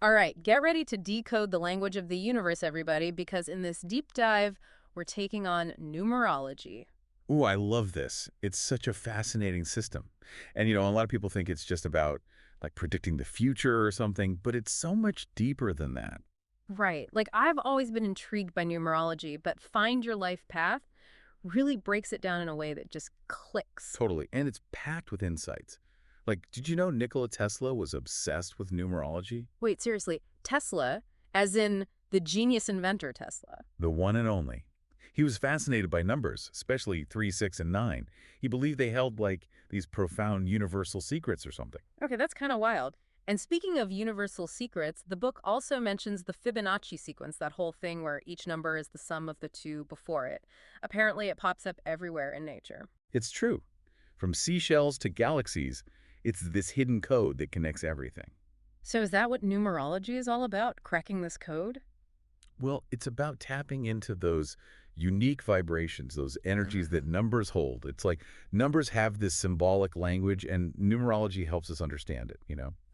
All right, get ready to decode the language of the universe, everybody, because in this deep dive, we're taking on numerology. Ooh, I love this. It's such a fascinating system. And, a lot of people think it's just about like predicting the future or something, but it's so much deeper than that. Right. Like, I've always been intrigued by numerology, but Find Your Life Path really breaks it down in a way that just clicks. Totally. And it's packed with insights. Like, did you know Nikola Tesla was obsessed with numerology? Wait, seriously, Tesla, as in the genius inventor Tesla. The one and only. He was fascinated by numbers, especially 3, 6, and 9. He believed they held like these profound universal secrets or something. Okay, that's kind of wild. And speaking of universal secrets, the book also mentions the Fibonacci sequence, that whole thing where each number is the sum of the two before it. Apparently, it pops up everywhere in nature. It's true. From seashells to galaxies, it's this hidden code that connects everything. So is that what numerology is all about, cracking this code? Well, it's about tapping into those unique vibrations, those energies that numbers hold. It's like numbers have this symbolic language, and numerology helps us understand it.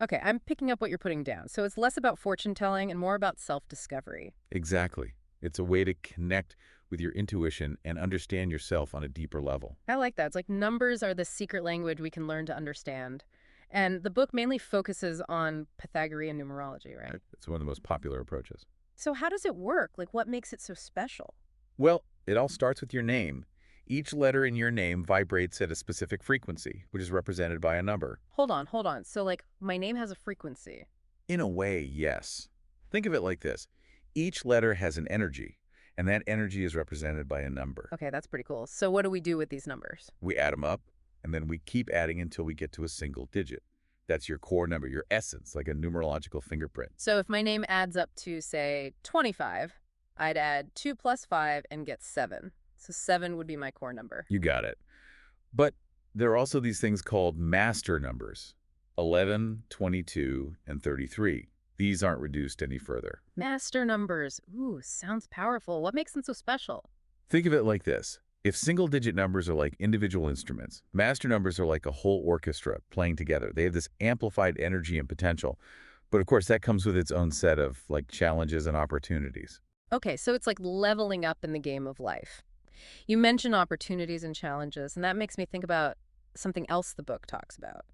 Okay, I'm picking up what you're putting down. So it's less about fortune telling and more about self-discovery. Exactly. It's a way to connect with your intuition and understand yourself on a deeper level. I like that. It's like numbers are the secret language we can learn to understand. And the book mainly focuses on Pythagorean numerology, right? Right? It's one of the most popular approaches. So how does it work? Like, what makes it so special? Well, it all starts with your name. Each letter in your name vibrates at a specific frequency, which is represented by a number. Hold on, hold on. So, like, my name has a frequency. In a way, yes. Think of it like this. Each letter has an energy, and that energy is represented by a number. Okay, that's pretty cool. So what do we do with these numbers? We add them up, and then we keep adding until we get to a single digit. That's your core number, your essence, like a numerological fingerprint. So if my name adds up to, say, 25, I'd add 2 plus 5 and get 7. So 7 would be my core number. You got it. But there are also these things called master numbers, 11, 22, and 33. These aren't reduced any further. Master numbers. Ooh, sounds powerful. What makes them so special? Think of it like this. If single-digit numbers are like individual instruments, master numbers are like a whole orchestra playing together. They have this amplified energy and potential. But of course, that comes with its own set of like challenges and opportunities. Okay, so it's like leveling up in the game of life. You mention opportunities and challenges, and that makes me think about something else the book talks about.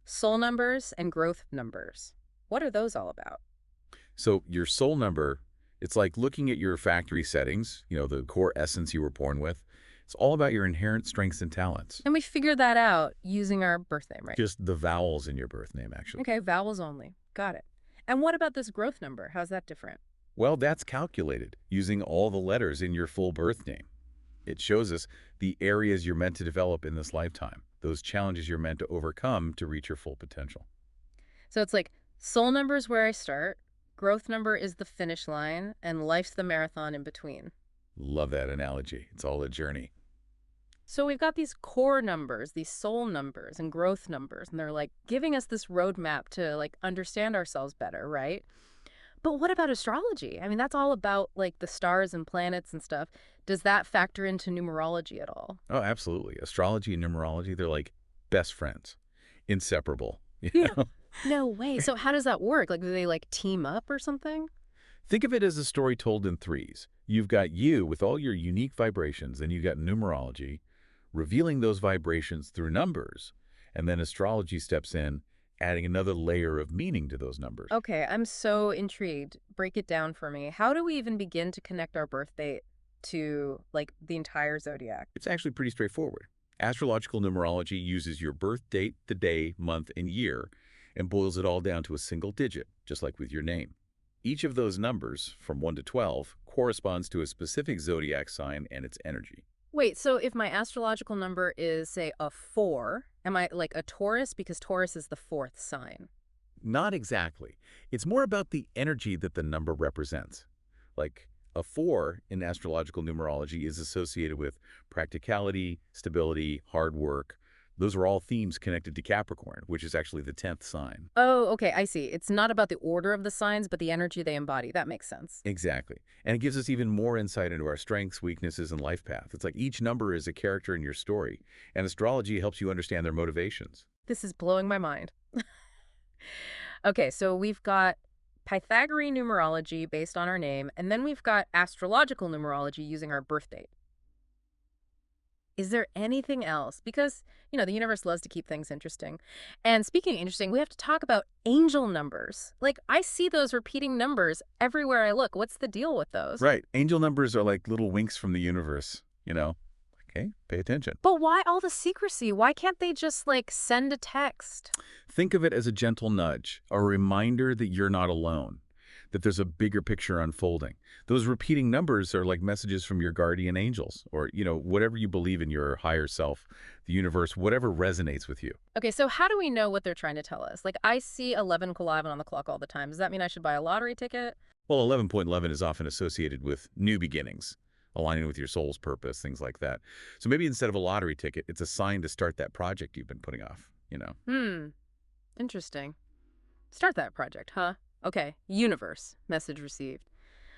Soul numbers and growth numbers. What are those all about? So your soul number, it's like looking at your factory settings, the core essence you were born with. It's all about your inherent strengths and talents. And we figure that out using our birth name, right? Just the vowels in your birth name, actually. Okay, vowels only. Got it. And what about this growth number? How's that different? Well, that's calculated using all the letters in your full birth name. It shows us the areas you're meant to develop in this lifetime, those challenges you're meant to overcome to reach your full potential. So it's like soul number is where I start, growth number is the finish line, and life's the marathon in between. Love that analogy. It's all a journey. So we've got these core numbers, these soul numbers and growth numbers, and they're like giving us this roadmap to like understand ourselves better, right? But what about astrology? I mean, that's all about like the stars and planets and stuff. Does that factor into numerology at all? Oh, absolutely. Astrology and numerology, they're like best friends, inseparable. Yeah. No way. So how does that work? Like, do they like team up or something? Think of it as a story told in threes. You've got you with all your unique vibrations, and you've got numerology, revealing those vibrations through numbers. And then astrology steps in, adding another layer of meaning to those numbers. Okay, I'm so intrigued. Break it down for me. How do we even begin to connect our birth date to like the entire zodiac? It's actually pretty straightforward. Astrological numerology uses your birth date, the day, month, and year, and boils it all down to a single digit, just like with your name. Each of those numbers, from 1 to 12, corresponds to a specific zodiac sign and its energy. Wait, so if my astrological number is, say, a 4, am I like a Taurus? Because Taurus is the fourth sign. Not exactly. It's more about the energy that the number represents. Like a 4 in astrological numerology is associated with practicality, stability, hard work. Those are all themes connected to Capricorn, which is actually the 10th sign. Oh, okay, I see. It's not about the order of the signs, but the energy they embody. That makes sense. Exactly. And it gives us even more insight into our strengths, weaknesses, and life path. It's like each number is a character in your story, and astrology helps you understand their motivations. This is blowing my mind. Okay, so we've got Pythagorean numerology based on our name, and then we've got astrological numerology using our birth date. Is there anything else? Because, the universe loves to keep things interesting. And speaking of interesting, we have to talk about angel numbers. Like, I see those repeating numbers everywhere I look. What's the deal with those? Right. Angel numbers are like little winks from the universe. Okay, pay attention. But why all the secrecy? Why can't they just, like, send a text? Think of it as a gentle nudge, a reminder that you're not alone, that there's a bigger picture unfolding. Those repeating numbers are like messages from your guardian angels or whatever you believe in, your higher self, the universe, whatever resonates with you. Okay, so how do we know what they're trying to tell us? Like, I see 11 on the clock all the time. Does that mean I should buy a lottery ticket? Well, 11.11 is often associated with new beginnings, aligning with your soul's purpose, things like that. So maybe instead of a lottery ticket, it's a sign to start that project you've been putting off. Hmm, interesting. Start that project, huh? Okay, universe, message received.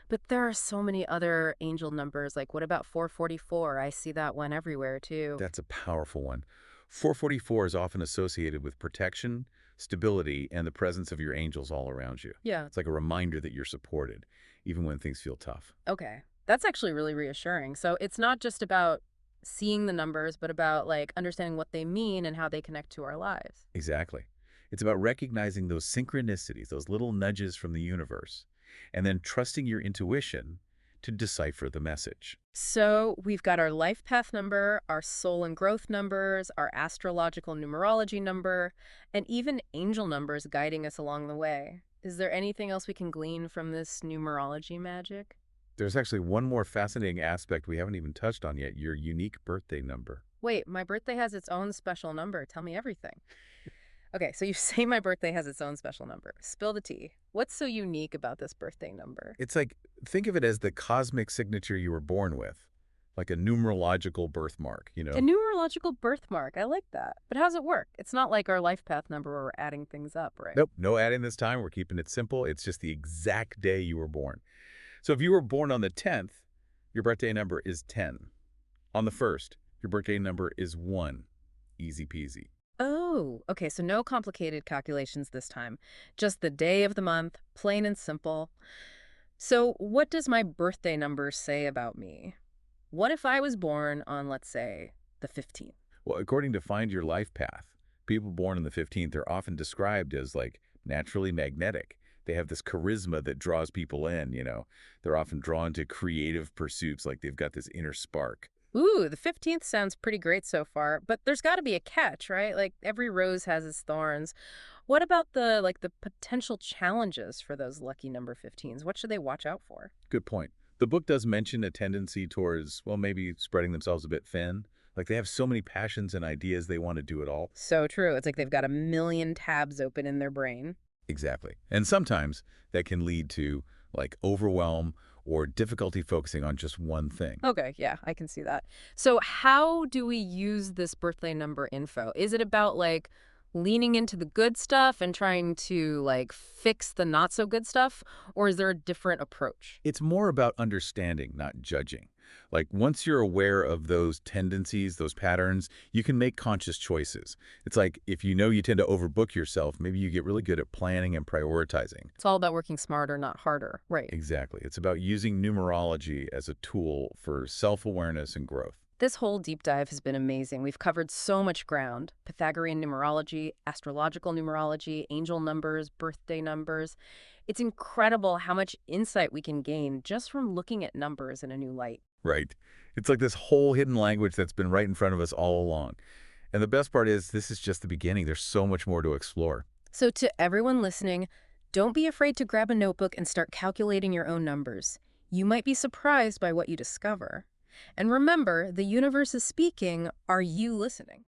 But there are so many other angel numbers. Like, what about 444? I see that one everywhere, too. That's a powerful one. 444 is often associated with protection, stability, and the presence of your angels all around you. Yeah, It's like a reminder that you're supported, even when things feel tough. okay. That's actually really reassuring. So it's not just about seeing the numbers, but about, like, understanding what they mean and how they connect to our lives. Exactly. It's about recognizing those synchronicities, those little nudges from the universe, and then trusting your intuition to decipher the message. So we've got our life path number, our soul and growth numbers, our astrological numerology number, and even angel numbers guiding us along the way. Is there anything else we can glean from this numerology magic? There's actually one more fascinating aspect we haven't even touched on yet, your unique birthday number. Wait, my birthday has its own special number. Tell me everything. Okay, so you say my birthday has its own special number. Spill the tea. What's so unique about this birthday number? It's like, think of it as the cosmic signature you were born with, like a numerological birthmark, you A know? numerological birthmark. I like that. But how's it work? It's not like our life path number where we're adding things up, right? Nope, no adding this time. We're keeping it simple. It's just the exact day you were born. So if you were born on the 10th, your birthday number is 10. On the 1st, your birthday number is 1. Easy peasy. Oh, okay, so no complicated calculations this time. Just the day of the month, plain and simple. So, what does my birthday number say about me? What if I was born on, let's say, the 15th? Well, according to Find Your Life Path, people born on the 15th are often described as like naturally magnetic. They have this charisma that draws people in. They're often drawn to creative pursuits, like they've got this inner spark. Ooh, the 15th sounds pretty great so far, but there's got to be a catch, right? Like every rose has its thorns. What about the potential challenges for those lucky number 15s? What should they watch out for? Good point. The book does mention a tendency towards, well, maybe spreading themselves a bit thin. Like they have so many passions and ideas, they want to do it all. So true. It's like they've got a million tabs open in their brain. Exactly. And sometimes that can lead to like overwhelm or difficulty focusing on just one thing. Okay, yeah, I can see that. So how do we use this birthday number info? Is it about like leaning into the good stuff and trying to like fix the not so good stuff, or is there a different approach? It's more about understanding, not judging. Like once you're aware of those tendencies, those patterns, you can make conscious choices. It's like if you know you tend to overbook yourself, maybe you get really good at planning and prioritizing. It's all about working smarter, not harder. Right. Exactly. It's about using numerology as a tool for self-awareness and growth. This whole deep dive has been amazing. We've covered so much ground: Pythagorean numerology, astrological numerology, angel numbers, birthday numbers. It's incredible how much insight we can gain just from looking at numbers in a new light. Right. It's like this whole hidden language that's been right in front of us all along. And the best part is this is just the beginning. There's so much more to explore. So, to everyone listening, don't be afraid to grab a notebook and start calculating your own numbers. You might be surprised by what you discover. And remember, the universe is speaking. Are you listening?